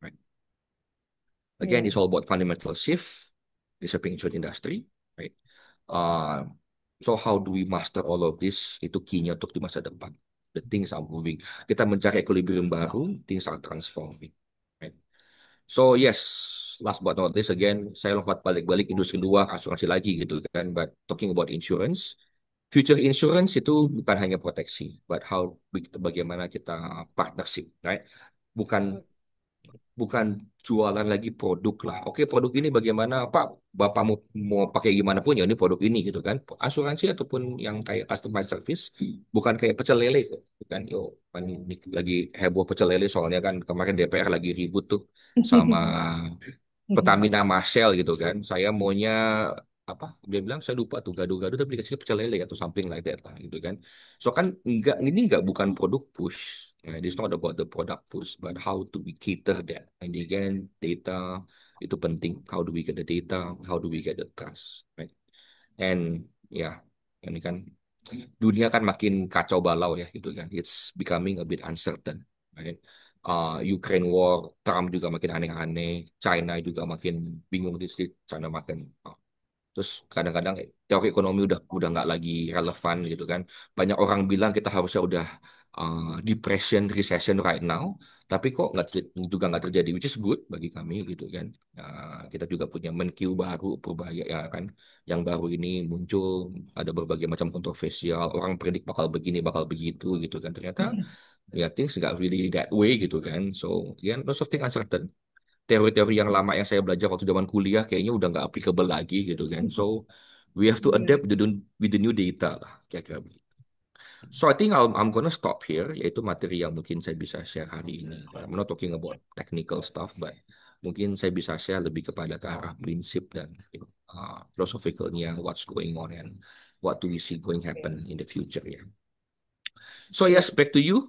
right? Again,
Ya.
it's all about fundamental shift, it's a insurance industry, right? Uh, so how do we master all of this? Itu key-nya untuk di masa depan. The things are moving. Kita mencari equilibrium baru, things are transforming, right? So yes, last but not least again, saya lompat balik-balik industri luar asuransi lagi gitu kan. But talking about insurance, future insurance itu bukan hanya proteksi, but how bagaimana kita partnership, right? Bukan bukan jualan lagi produk lah. Oke, produk ini bagaimana, Pak? Bapak mau pakai gimana pun ya ini produk ini gitu kan. Asuransi ataupun yang kayak customized service bukan kayak pecel lele gitu kan. Yo, kan ini lagi heboh pecel lele soalnya kan kemarin DPR lagi ribut tuh sama Pertamina Marshall gitu kan. Saya maunya apa? Dia bilang saya lupa tuh gado-gado tapi dikasih pecel lele atau something like that lah gitu kan. So kan enggak ini enggak bukan produk push. It's not about the product push, but how to we cater that. And again, data itu penting. How do we get the data? How do we get the trust? Right? And ya, ini kan dunia kan makin kacau balau ya gitu kan. It's becoming a bit uncertain. Right? Ukraine War, Trump juga makin aneh-aneh, China juga makin bingung di sini, China makin terus kadang-kadang teori ekonomi udah nggak lagi relevan gitu kan. Banyak orang bilang kita harusnya udah depression, recession right now, tapi kok juga nggak terjadi, which is good bagi kami gitu kan. Kita juga punya menq baru, Purbaya ya kan, yang baru ini muncul ada berbagai macam kontroversial. Orang predik bakal begini, bakal begitu gitu kan. Ternyata ya things nggak really that way gitu kan. So ya lots of things uncertain teori-teori yang lama yang saya belajar waktu zaman kuliah kayaknya udah nggak applicable lagi gitu kan. So we have to
Iya.
adapt with the new data lah kira-kira begitu. So I think I'm gonna stop here, yaitu materi yang mungkin saya bisa share hari ini. I'm not talking about technical stuff, but mungkin saya bisa share lebih kepada ke arah prinsip dan philosophicalnya what's going on and what do we see going happen in the future ya. So
Oke.
yes, back to you,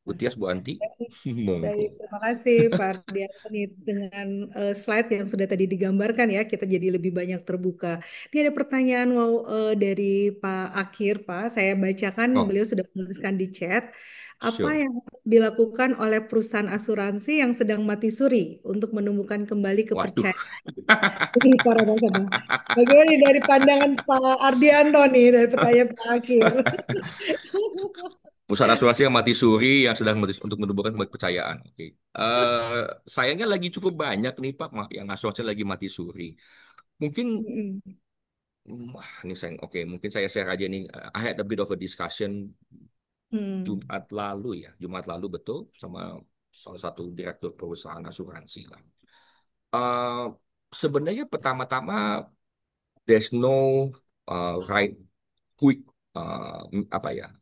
Bu Tias, Bu Anti.
Baik,
Monggo.
terima kasih Pak Ardianto nih dengan slide yang sudah tadi digambarkan ya, kita jadi lebih banyak terbuka. Ini ada pertanyaan dari Pak Akir, Pak. Saya bacakan,
Oh,
beliau sudah menuliskan di chat. Apa
sure.
yang harus dilakukan oleh perusahaan asuransi yang sedang mati suri untuk menumbuhkan kembali
Waduh.
kepercayaan ini para nasabah? Bagaimana nih dari pandangan Pak Ardianto nih, dari pertanyaan Pak Akir?
Perusahaan asuransi yang mati suri yang sedang untuk menumbuhkan kembali kepercayaan. Oke. Sayangnya lagi cukup banyak nih Pak yang asuransi lagi mati suri. Mungkin
Mm-mm.
wah ini saya oke mungkin saya share aja nih. I had a bit of a discussion
Hmm.
Jumat lalu ya. Jumat lalu betul sama salah satu direktur perusahaan asuransi lah. Eh, Sebenarnya pertama-tama there's no right quick apa ya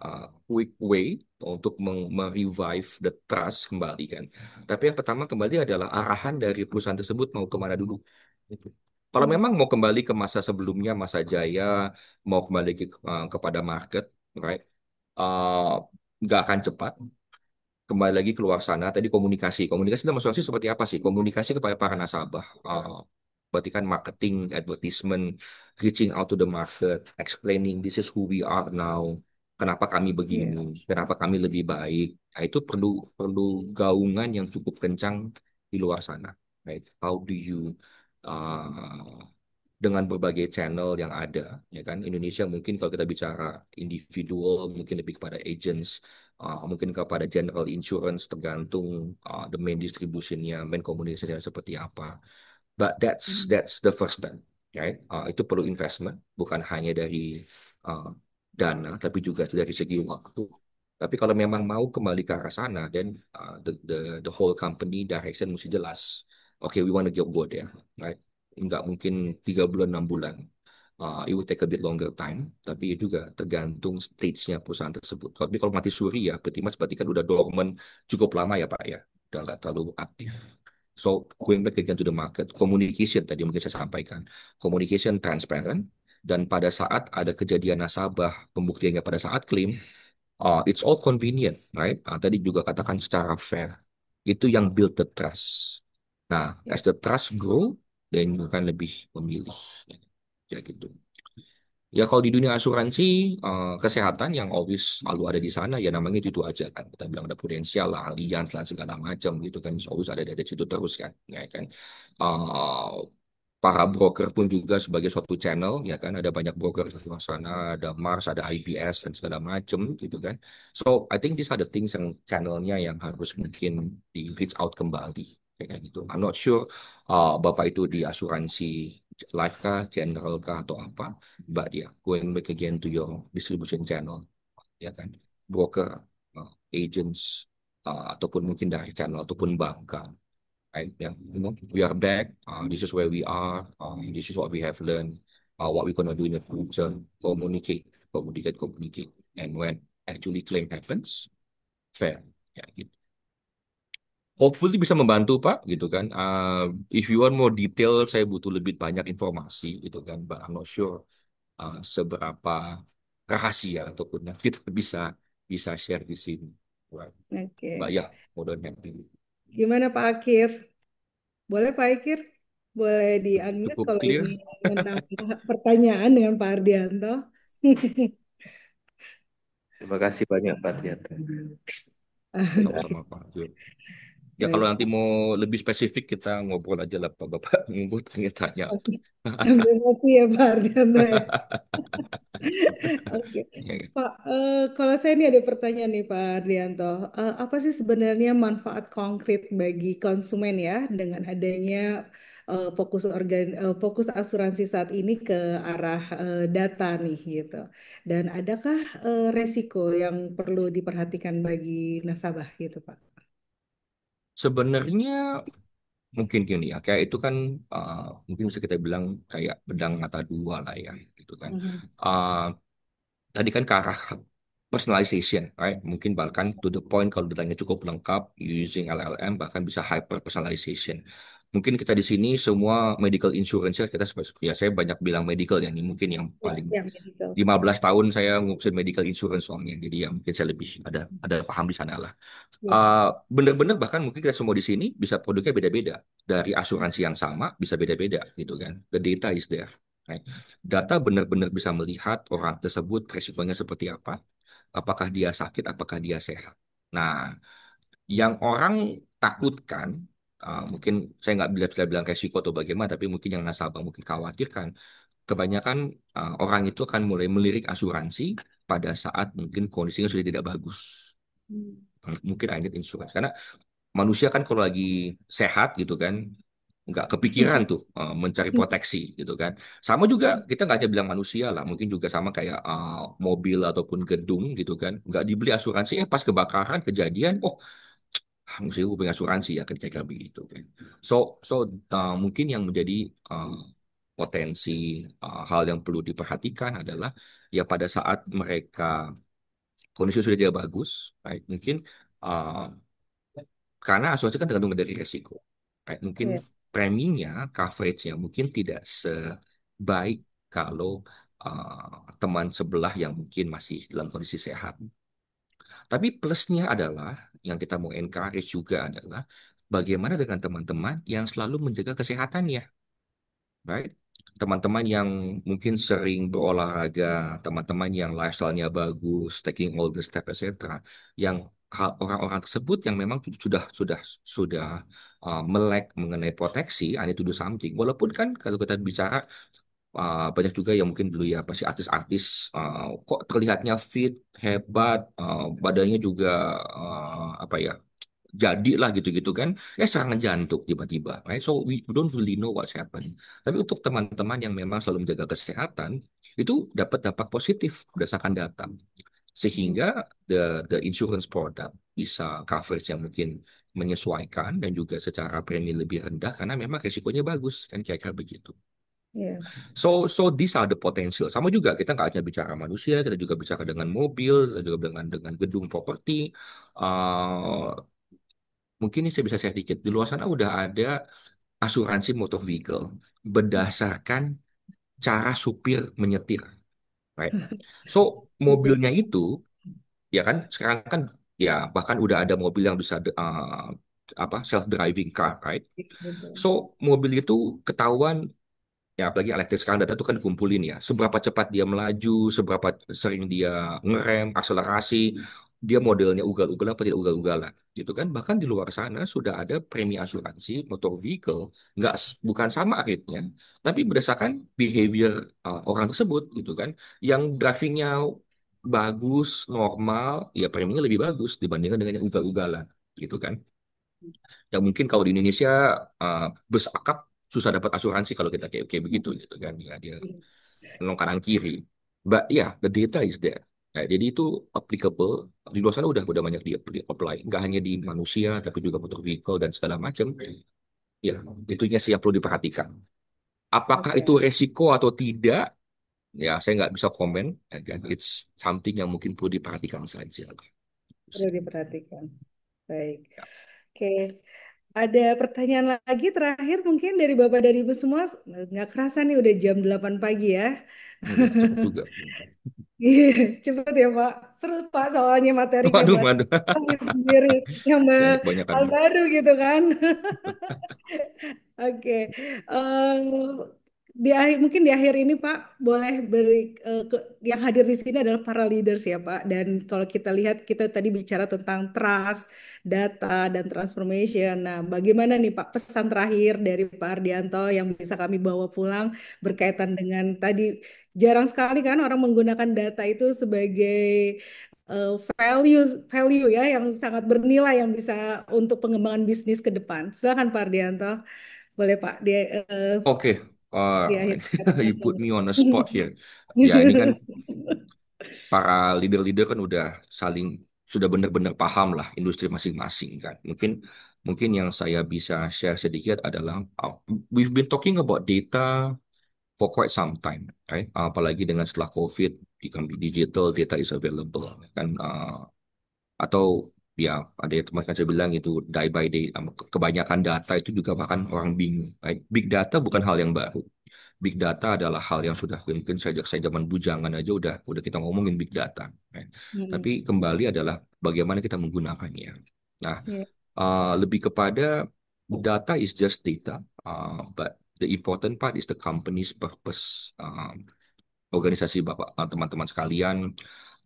quick way untuk merevive the trust kembali kan. Tapi yang pertama kembali adalah arahan dari perusahaan tersebut mau kemana dulu. Gitu. Kalau
Hmm.
memang mau kembali ke masa sebelumnya, masa jaya, mau kembali kepada market, right? Uh, nggak akan cepat kembali lagi keluar sana tadi komunikasi dalam asuransi seperti apa sih komunikasi kepada para nasabah. Berarti kan marketing advertisement reaching out to the market explaining this is who we are now, kenapa kami begini,
Iya.
kenapa kami lebih baik. Nah, itu perlu perlu gaungan yang cukup kencang di luar sana, right? How do you uh, dengan berbagai channel yang ada, ya kan? Indonesia mungkin kalau kita bicara individual, mungkin lebih kepada agents, mungkin kepada general insurance, tergantung the main distributionnya, main komunikasinya seperti apa. But
Hmm.
that's the first step, right? Itu perlu investment, bukan hanya dari uh, dana, tapi juga dari segi waktu. Tapi kalau memang mau kembali ke arah sana, dan the whole company direction mesti jelas. Oke, we want to go there, right? Nggak mungkin 3 bulan 6 bulan. It will take a bit longer time, tapi itu juga tergantung stage-nya perusahaan tersebut. Tapi kalau mati suri ya, berarti kan udah dormant cukup lama ya Pak ya, udah nggak terlalu aktif. So going back again to the market, communication tadi mungkin saya sampaikan, communication transparent, dan pada saat ada kejadian nasabah, pembuktiannya pada saat klaim, it's all convenient, right? Tadi juga katakan secara fair, itu yang build the trust. Nah,
Ya.
as the trust grow, then you kan lebih memilih, ya gitu. Ya kalau di dunia asuransi kesehatan yang always selalu ada di sana ya namanya itu aja kan kita bilang ada Prudential lah, Allianz lah segala macam gitu kan always ada di situ terus kan ya kan. Eh, para broker pun juga sebagai suatu channel ya kan ada banyak broker di luar sana ada Mars ada IBS dan segala macam gitu kan. So I think these are the things yang channelnya yang harus mungkin di reach out kembali kayak gitu. I'm not sure Bapak itu di asuransi life kah, general kah atau apa. But yeah, going back again to your distribution channel, ya kan, broker, agents. ataupun mungkin dari channel ataupun bank kan. Right? Yeah, we are back. This is where we are. This is what we have learned. What we're gonna do in the future. Communicate, communicate, communicate. And when actually claim happens, fair. Ya, gitu. Hopefully bisa membantu Pak, gitu kan. If you want more detail, saya butuh lebih banyak informasi, gitu kan. But I'm not sure seberapa rahasia ataupun yang kita bisa bisa share di sini. Right. But
Oke.
ya, more than happy.
Gimana Pak Akir? Boleh Pak Akir? Boleh di-unmute
Cukup
kalau
clear.
ingin menambah pertanyaan dengan Pak Ardianto.
Terima kasih banyak Pak Triata.
Sama-sama Pak. Ya kalau
Oke.
nanti mau lebih spesifik kita ngobrol aja lah Pak Bapak ngumpul tanya-tanya.
Oke. Sambil ngopi ya Pak Ardianto ya. Oke,
Ya, ya.
Pak, kalau saya ini ada pertanyaan nih Pak Ardianto. Apa sih sebenarnya manfaat konkret bagi konsumen ya dengan adanya fokus asuransi saat ini ke arah data nih gitu. Dan adakah resiko yang perlu diperhatikan bagi nasabah gitu Pak?
Sebenarnya mungkin gini ya, kayak itu kan mungkin bisa kita bilang kayak pedang mata dua lah ya, gitu kan.
Mhm.
Uh, Tadi kan ke arah personalization, right? Mungkin bahkan to the point kalau datanya cukup lengkap using LLM bahkan bisa hyper personalization. Mungkin kita di sini semua medical insurance ya kita ya saya banyak bilang medical ya ini mungkin yang
Ya,
paling
ya medical.
15 tahun saya ngurusin medical insurance soalnya. Jadi ya mungkin saya lebih ada paham di sana lah.
Ya,
Uh, Bener-bener bahkan mungkin kita semua di sini bisa produknya beda-beda. Dari asuransi yang sama bisa beda-beda gitu kan. The data is there. Right? Data benar-benar bisa melihat orang tersebut resikonya seperti apa. Apakah dia sakit, apakah dia sehat. Nah, yang orang takutkan, mungkin saya nggak bisa bilang resiko atau bagaimana, tapi mungkin yang nasabah mungkin khawatirkan, kebanyakan orang itu akan mulai melirik asuransi pada saat mungkin kondisinya sudah tidak bagus. Mungkin I need insurance. Karena manusia kan kalau lagi sehat gitu kan, nggak kepikiran tuh mencari proteksi gitu kan. Sama juga kita nggak hanya bilang manusia lah, mungkin juga sama kayak mobil ataupun gedung gitu kan, nggak dibeli asuransi, pas kebakaran kejadian, oh mesti gue punya asuransi ya ketika begitu kan. So so mungkin yang menjadi uh, potensi hal yang perlu diperhatikan adalah ya pada saat mereka kondisi sudah tidak bagus, right? Mungkin uh, karena asuransi kan tergantung dari resiko. Right? Mungkin
ya,
preminya, coverage-nya mungkin tidak sebaik kalau teman sebelah yang mungkin masih dalam kondisi sehat. Tapi plusnya adalah, yang kita mau encourage juga adalah, bagaimana dengan teman-teman yang selalu menjaga kesehatannya, right? Teman-teman yang mungkin sering berolahraga, teman-teman yang lifestyle-nya bagus, taking all the steps, etc. Yang orang-orang tersebut yang memang sudah melek mengenai proteksi, I need to do something. Walaupun kan kalau kita bicara banyak juga yang mungkin dulu ya pasti artis-artis kok terlihatnya fit, hebat, badannya juga apa ya jadilah gitu-gitu kan serangan jantung tiba-tiba right so we don't really know what's happened tapi untuk teman-teman yang memang selalu menjaga kesehatan itu dapat dampak positif berdasarkan data sehingga the insurance product bisa coverage yang mungkin menyesuaikan dan juga secara premi lebih rendah karena memang risikonya bagus kan kira-kira begitu.
ya,
So these are the potential. Sama juga kita nggak hanya bicara manusia, kita juga bicara dengan mobil, kita juga dengan gedung properti. Uh, Mungkin ini saya bisa share dikit. Di luar sana udah ada asuransi motor vehicle berdasarkan cara supir menyetir, right? So
betul,
mobilnya itu ya kan sekarang kan ya bahkan udah ada mobil yang bisa apa self driving car, right?
betul.
So mobil itu ketahuan ya apalagi elektrik sekarang data itu kan dikumpulin ya seberapa cepat dia melaju seberapa sering dia ngerem akselerasi dia modelnya ugal-ugalan apa tidak ugal-ugalan gitu kan bahkan di luar sana sudah ada premi asuransi motor vehicle bukan sama akhirnya tapi berdasarkan behavior orang tersebut gitu kan yang drivingnya bagus normal ya preminya lebih bagus dibandingkan dengan yang ugal-ugalan gitu kan yang mungkin kalau di Indonesia bus akap susah dapat asuransi kalau kita kayak kayak begitu gitu kan ya dia nolong kanan kiri but yeah the data is there Jadi itu applicable di luar sana udah banyak di apply, nggak hanya di manusia tapi juga motor vehicle dan segala macam. Ya, itunya sih yang perlu diperhatikan. Apakah itu
Oke,
resiko atau tidak? Ya, saya nggak bisa komen. Again, it's something yang mungkin perlu diperhatikan saja.
perlu diperhatikan. Baik. Oke, ada pertanyaan lagi terakhir mungkin dari Bapak dan Ibu semua. Nggak kerasa nih udah jam 8 pagi ya.
Udah cepet juga.
Iya, cepet ya Pak. Seru Pak soalnya materinya
Waduh,
Mbak.
waduh.
Kami sendiri yang
Banyak-banyak kan.
hal baru gitu kan. Oke. Di akhir mungkin di akhir ini Pak boleh beri yang hadir di sini adalah para leaders ya Pak. Dan kalau kita lihat kita tadi bicara tentang trust, data dan transformation. Nah, bagaimana nih Pak pesan terakhir dari Pak Ardianto yang bisa kami bawa pulang berkaitan dengan tadi jarang sekali kan orang menggunakan data itu sebagai value value ya yang sangat bernilai yang bisa untuk pengembangan bisnis ke depan. Silakan Pak Ardianto. Boleh Pak
Oke,
di akhir kata-kata
you put
ini.
me on the spot here. Ya, ini kan para leader-leader kan udah saling sudah benar-benar paham lah industri masing-masing kan. Mungkin mungkin yang saya bisa share sedikit adalah we've been talking about data for quite some time, right? Apalagi dengan setelah COVID di digital data is available kan, atau ya ada yang teman kan saya bilang itu die by day, kebanyakan data itu juga bahkan orang bingung, right? Big data bukan hal yang baru. Big data adalah hal yang sudah mungkin sejak saya zaman bujangan aja udah kita ngomongin big data, right? Tapi
Hmm,
kembali adalah bagaimana kita menggunakannya. Nah,
ya,
lebih kepada data is just data, but the important part is the company's purpose. Organisasi Bapak, teman-teman sekalian,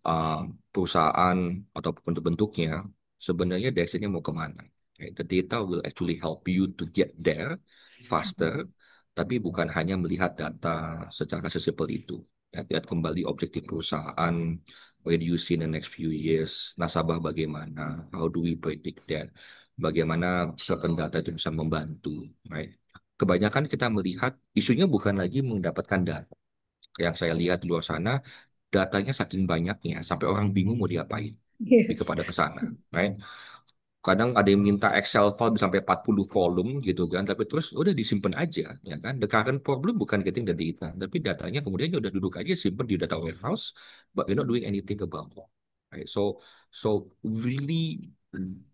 uh, perusahaan ataupun bentuk-bentuknya, sebenarnya directionnya mau kemana. Okay, the data will actually help you to get there faster, tapi bukan hanya melihat data secara sesimpel itu. Ya, lihat kembali objektif perusahaan, where do you see in the next few years, nasabah bagaimana, how do we predict that, bagaimana certain data itu bisa membantu, right? Kebanyakan kita melihat isunya bukan lagi mendapatkan data. Yang saya lihat di luar sana, datanya saking banyaknya sampai orang bingung mau diapain, lebih kepada ke sana, right? Kadang ada yang minta Excel file bisa sampai 40 kolom gitu kan, tapi terus udah disimpan aja, ya kan? The current problem bukan getting the data, tapi datanya kemudian ya udah duduk aja simpan di data warehouse, but you're not doing anything about it, right? So really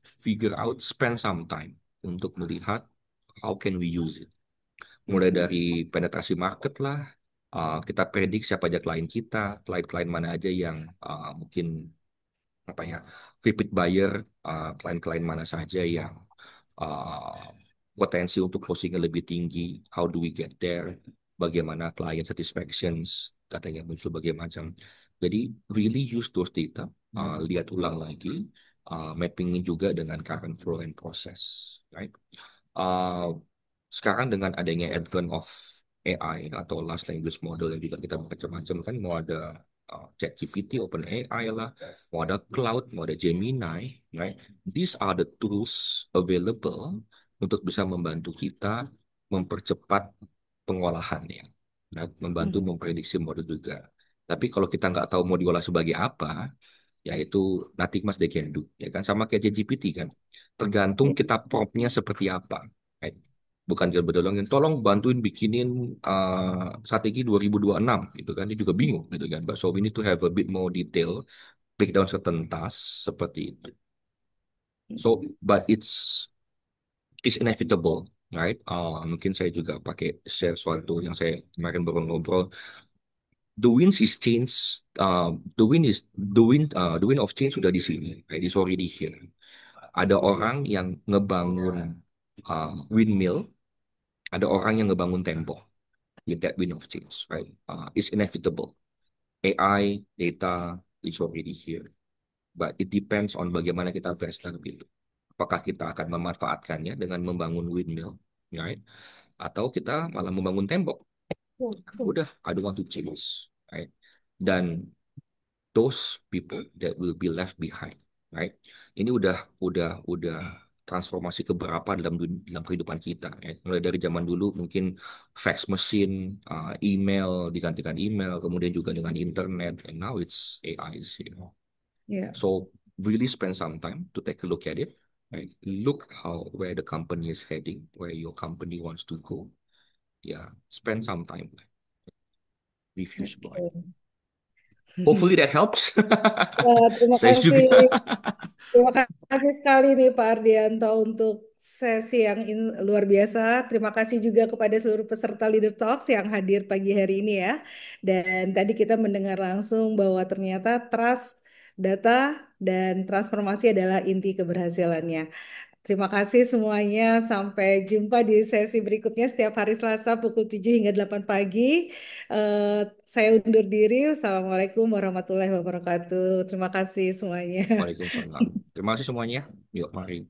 figure out, spend some time untuk melihat how can we use it. Mulai dari penetrasi market lah, kita predik siapa aja klien kita, klien-klien mana aja yang mungkin apa ya, repeat buyer, klien-klien mana saja yang uh, potensi untuk closingnya lebih tinggi, how do we get there, bagaimana client satisfaction, datanya muncul bagaimana macam. Jadi really use those data, lihat ulang lagi, mappingnya juga dengan current flow and process, right? Uh, Sekarang dengan adanya advent of AI atau large language model yang juga kita macam-macam kan, mau ada ChatGPT, OpenAI lah, mau ada Cloud, mau ada Gemini, right? These are the tools available untuk bisa membantu kita mempercepat pengolahannya, nah, membantu memprediksi model juga. Tapi kalau kita nggak tahu mau diolah sebagai apa, ya itu nothing much they can do, ya kan? Sama kayak ChatGPT kan, tergantung kita promptnya seperti apa, right? Bukan dia bertolongin, tolong bantuin bikinin strategi 2026 gitu kan, dia juga bingung gitu kan. But so we need to have a bit more detail, breakdown certain task seperti itu. So but it's inevitable, right? Mungkin saya juga pakai share suatu yang saya kemarin baru ngobrol. The wind is change. The wind of change sudah di sini. Right? It's already here. Ada orang yang ngebangun windmill, ada orang yang ngebangun tembok with that wind of change. Right? It's inevitable. AI, data, is already here. But it depends on bagaimana kita berestart itu. Apakah kita akan memanfaatkannya dengan membangun windmill, right? Atau kita malah membangun tembok. Udah, I don't want to change, right? Dan those people that will be left behind, right? Ini udah transformasi keberapa dalam kehidupan kita. Ya. Mulai dari zaman dulu mungkin fax machine, email digantikan email, kemudian juga dengan internet, and now it's AI.
Ya.
So really spend some time to take a look at it. Right? Look how where the company is heading, where your company wants to go. Yeah, spend some time reviews about it.
Oke.
Hopefully that helps.
Ya, terima
Saya
kasih.
juga.
Terima kasih sekali nih Pak Ardianto untuk sesi yang luar biasa. Terima kasih juga kepada seluruh peserta Leader Talks yang hadir pagi hari ini ya. Dan tadi kita mendengar langsung bahwa ternyata trust, data, dan transformasi adalah inti keberhasilannya. Terima kasih semuanya. Sampai jumpa di sesi berikutnya setiap hari Selasa pukul 7 hingga 8 pagi. Saya undur diri. Wassalamualaikum warahmatullahi wabarakatuh. Terima kasih semuanya.
Waalaikumsalam. Terima kasih semuanya. Yuk, mari.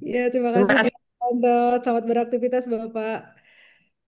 Ya, terima
Terima
kasih
kasih.
Pak Anto. Selamat beraktivitas Bapak.